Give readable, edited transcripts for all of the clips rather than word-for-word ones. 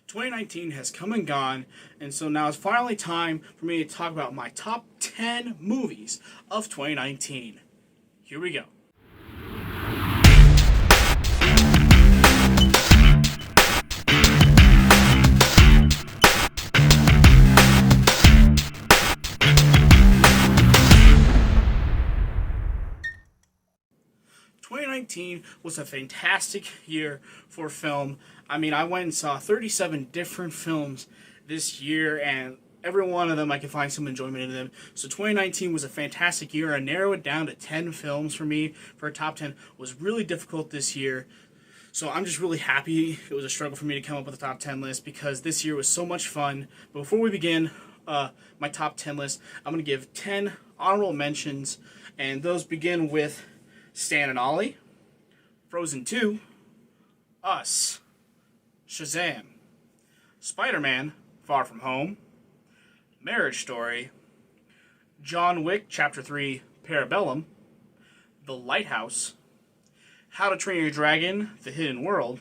2019 has come and gone, and so now it's finally time for me to talk about my top 10 movies of 2019. Here we go. 2019 was a fantastic year for film. I mean, I went and saw 37 different films this year, and every one of them I could find some enjoyment in them. So 2019 was a fantastic year. I narrowed it down to 10 films for me for a top 10. It was really difficult this year. So I'm just really happy. It was a struggle for me to come up with a top 10 list because this year was so much fun. But before we begin my top 10 list, I'm going to give 10 honorable mentions, and those begin with Stan and Ollie, Frozen 2, Us, Shazam, Spider-Man, Far From Home, Marriage Story, John Wick Chapter 3, Parabellum, The Lighthouse, How to Train Your Dragon, The Hidden World,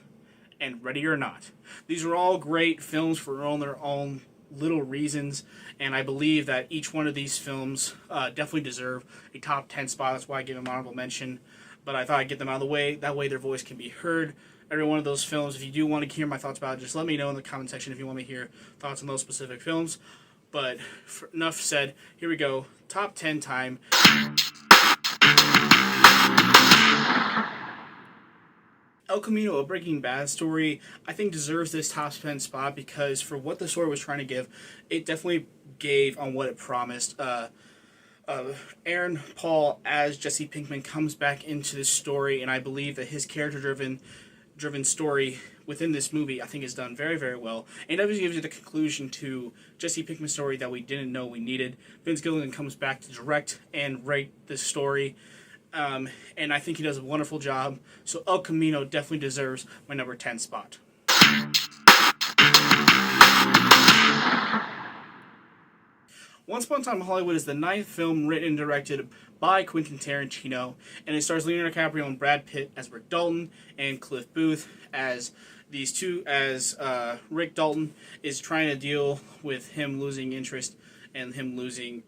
and Ready or Not. These are all great films for their own little reasons, and I believe that each one of these films definitely deserve a top 10 spot. That's why I give them honorable mention, but I thought I'd get them out of the way. That way their voice can be heard. Every one of those films, if you do want to hear my thoughts about it, just let me know in the comment section if you want me to hear thoughts on those specific films. But enough said, here we go. Top 10 time. El Camino, a Breaking Bad story, I think deserves this top 10 spot because for what the story was trying to give, it definitely gave on what it promised. Aaron Paul as Jesse Pinkman comes back into this story, and I believe that his character-driven story within this movie, I think, is done very, very well. And it gives you the conclusion to Jesse Pinkman's story that we didn't know we needed. Vince Gilligan comes back to direct and write this story. And I think he does a wonderful job. So El Camino definitely deserves my number 10 spot. Once Upon a Time in Hollywood is the ninth film written and directed by Quentin Tarantino, and it stars Leonardo DiCaprio and Brad Pitt as Rick Dalton and Cliff Booth as these two, as Rick Dalton is trying to deal with him losing interest and him losing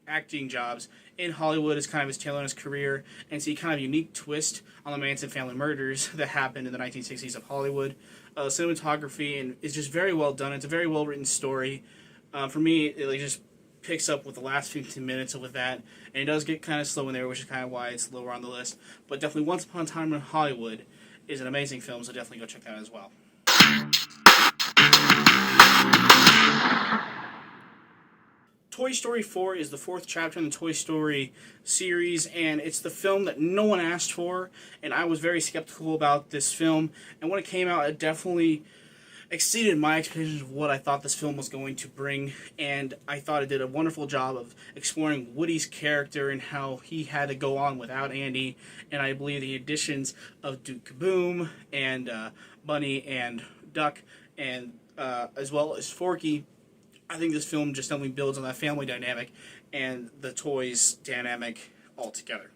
acting jobs in Hollywood is kind of his tail on his career, and see kind of a unique twist on the Manson family murders that happened in the 1960s of Hollywood. Cinematography and is just very well done. It's a very well written story. For me, it just picks up with the last 15 minutes with that, and it does get kind of slow in there, which is kind of why it's lower on the list. But definitely Once Upon a Time in Hollywood is an amazing film, so definitely go check that out as well. Toy Story 4 is the fourth chapter in the Toy Story series, and it's the film that no one asked for, and I was very skeptical about this film, and when it came out, it definitely exceeded my expectations of what I thought this film was going to bring, and I thought it did a wonderful job of exploring Woody's character and how he had to go on without Andy, and I believe the additions of Duke Kaboom and Bunny and Duck and as well as Forky, I think this film just definitely builds on that family dynamic and the toys dynamic altogether.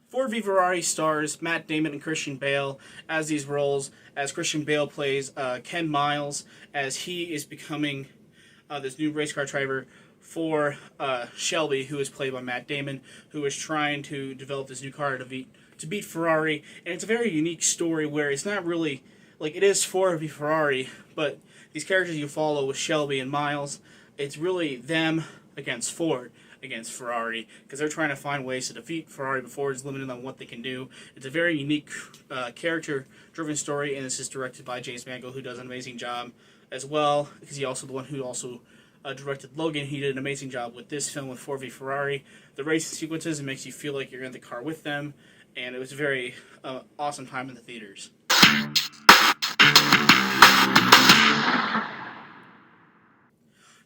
Ford v Ferrari stars Matt Damon and Christian Bale as these roles, as Christian Bale plays Ken Miles, as he is becoming this new race car driver for Shelby, who is played by Matt Damon, who is trying to develop this new car to beat Ferrari. And it's a very unique story where it's not really, like, it is Ford v Ferrari, but these characters you follow with Shelby and Miles, it's really them against Ford, against Ferrari, because they're trying to find ways to defeat Ferrari before it's limited on what they can do. It's a very unique character-driven story, and this is directed by James Mangold, who does an amazing job as well, because he's also the one who also directed Logan. He did an amazing job with this film with Ford v Ferrari. The racing sequences, it makes you feel like you're in the car with them, and it was a very awesome time in the theaters.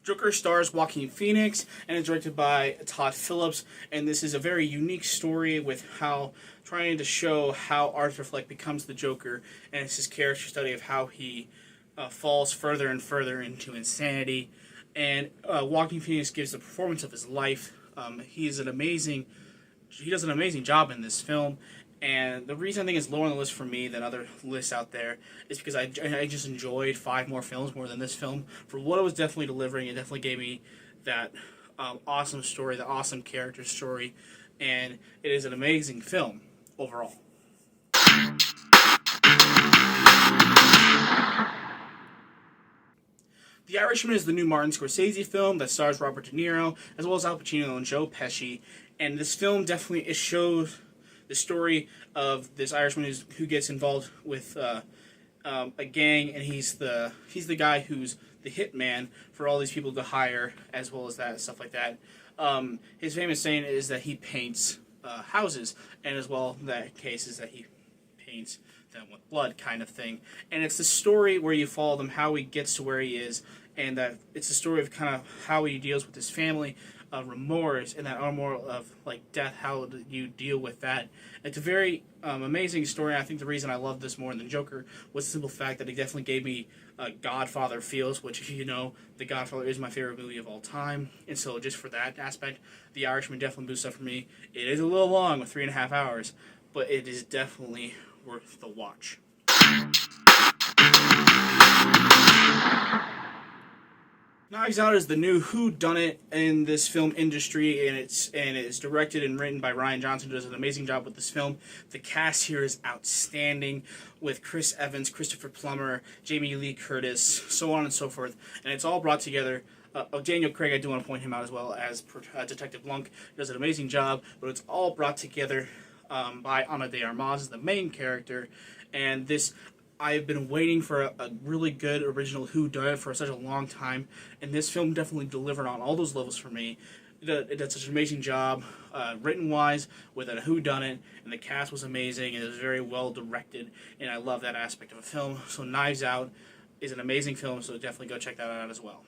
Joker stars Joaquin Phoenix and is directed by Todd Phillips, and this is a very unique story with how trying to show how Arthur Fleck becomes the Joker, and it's his character study of how he falls further and further into insanity. And Joaquin Phoenix gives the performance of his life. He does an amazing job in this film, And the reason I think it's lower on the list for me than other lists out there is because I just enjoyed five more films more than this film. For what it was definitely delivering, it definitely gave me that awesome story, the awesome character story, and it is an amazing film overall. The Irishman is the new Martin Scorsese film that stars Robert De Niro, as well as Al Pacino and Joe Pesci. And this film definitely, it shows the story of this Irishman who gets involved with a gang, and he's the guy who's the hitman for all these people to hire, as well as that stuff like that. His famous saying is that he paints houses, and as well that case is that he paints them with blood, kind of thing. And it's the story where you follow them, how he gets to where he is, and that it's a story of kind of how he deals with his family, remorse, and that armor of like death. How do you deal with that? It's a very amazing story. I think the reason I love this more than Joker was the simple fact that it definitely gave me Godfather feels, which, if you know, The Godfather is my favorite movie of all time. And so just for that aspect, The Irishman definitely boosts up for me. It is a little long with 3.5 hours, but it is definitely worth the watch. Knives Out is the new whodunit in this film industry, and it's directed and written by Rian Johnson, who does an amazing job with this film. The cast here is outstanding, with Chris Evans, Christopher Plummer, Jamie Lee Curtis, so on and so forth, and it's all brought together. Daniel Craig, I do want to point him out as well as Detective Lunk, does an amazing job, but it's all brought together by Ana de Armas as the main character, and this. I've been waiting for a really good original whodunit for such a long time, and this film definitely delivered on all those levels for me. It did such an amazing job, written-wise, with a whodunit, and the cast was amazing, and it was very well directed, and I love that aspect of a film. So Knives Out is an amazing film, so definitely go check that out as well.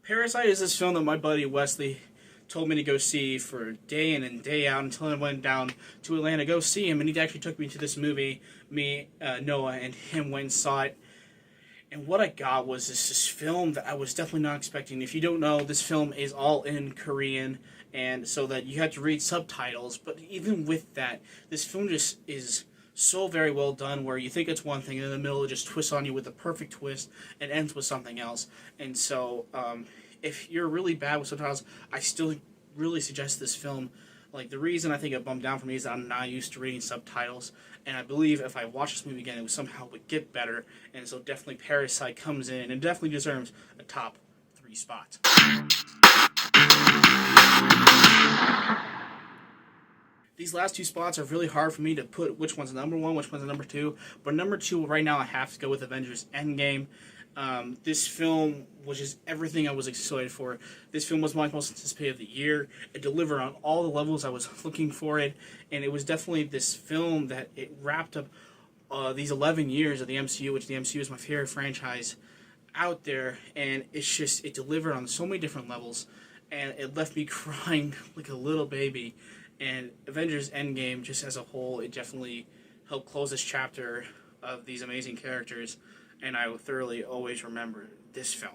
Parasite is this film that my buddy Wesley told me to go see for day in and day out until I went down to Atlanta to go see him, and he actually took me to this movie. Me, Noah, and him went and saw it, and what I got was this film that I was definitely not expecting. If you don't know, this film is all in Korean, and so that you have to read subtitles, but even with that, this film just is so very well done, where you think it's one thing, and in the middle it just twists on you with a perfect twist and ends with something else. And so if you're really bad with subtitles, I still really suggest this film. Like, the reason I think it bumped down for me is that I'm not used to reading subtitles, and I believe if I watch this movie again, it would somehow get better. And so definitely Parasite comes in and definitely deserves a top 3 spot. These last 2 spots are really hard for me to put which one's number 1, which one's number 2. But number 2 right now, I have to go with Avengers Endgame. This film was just everything I was excited for. This film was my most anticipated of the year. It delivered on all the levels I was looking for it, and it was definitely this film that it wrapped up these 11 years of the MCU, which the MCU is my favorite franchise out there, and it delivered on so many different levels, and it left me crying like a little baby. And Avengers Endgame, just as a whole, it definitely helped close this chapter of these amazing characters, and I will thoroughly always remember this film.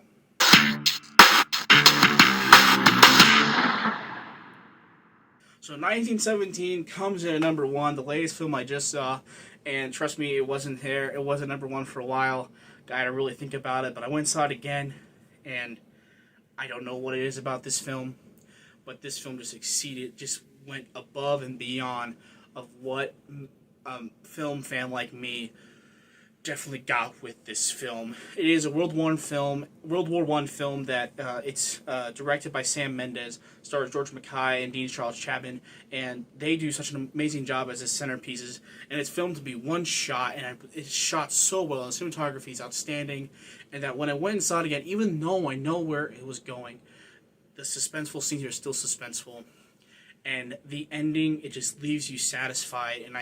So 1917 comes in at number 1, the latest film I just saw, and trust me, it wasn't there. It wasn't number 1 for a while. I had to really think about it, but I went and saw it again, and I don't know what it is about this film, but this film just went above and beyond of what film fan like me definitely got with this film. It is a World War I film that it's directed by Sam Mendes, stars George Mackay and Dean Charles Chapman, and they do such an amazing job as the centerpieces. And it's filmed to be one shot, and it's shot so well, and the cinematography is outstanding. And that when I went and saw it again, even though I know where it was going, the suspenseful scenes are still suspenseful. And the ending, it just leaves you satisfied. And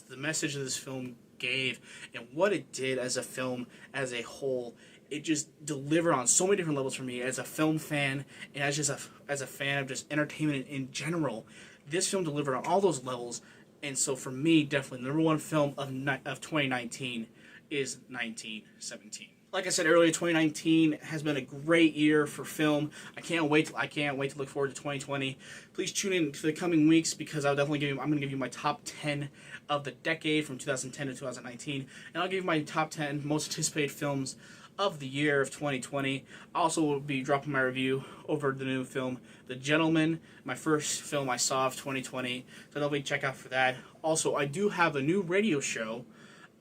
the message of this film gave and what it did as a film as a whole, it just delivered on so many different levels for me as a film fan and as a fan of just entertainment in general. This film delivered on all those levels, and so for me, definitely the number 1 film of 2019 is 1917. Like I said earlier, 2019 has been a great year for film. I can't wait. I can't wait to look forward to 2020. Please tune in to the coming weeks because I'll definitely give you. I'm going to give you my top 10 of the decade from 2010 to 2019, and I'll give you my top 10 most anticipated films of the year of 2020. I also will be dropping my review over the new film, The Gentleman, my first film I saw of 2020. So definitely check out for that. Also, I do have a new radio show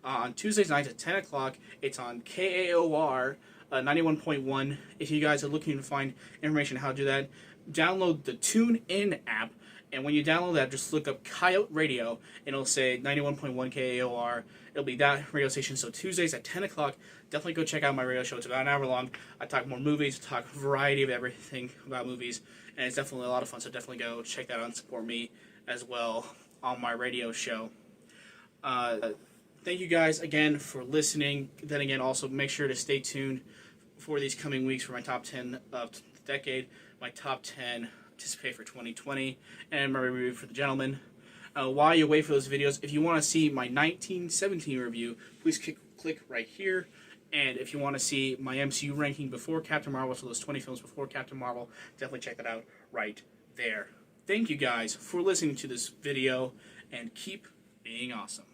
on Tuesdays nights at 10 o'clock. It's on KAOR 91.1. If you guys are looking to find information on how to do that, download the TuneIn app. And when you download that, just look up Coyote Radio, and it'll say 91.1 KAOR. It'll be that radio station. So Tuesdays at 10 o'clock, definitely go check out my radio show. It's about an hour long. I talk more movies, talk a variety of everything about movies, and it's definitely a lot of fun. So definitely go check that out and support me as well on my radio show. Thank you guys again for listening. Then again, also make sure to stay tuned for these coming weeks for my top 10 of the decade, my top 10 anticipate for 2020, and my review for The Gentleman. While you wait for those videos, if you want to see my 1917 review, please click right here. And if you want to see my MCU ranking before Captain Marvel, so those 20 films before Captain Marvel, definitely check that out right there. Thank you guys for listening to this video, and keep being awesome.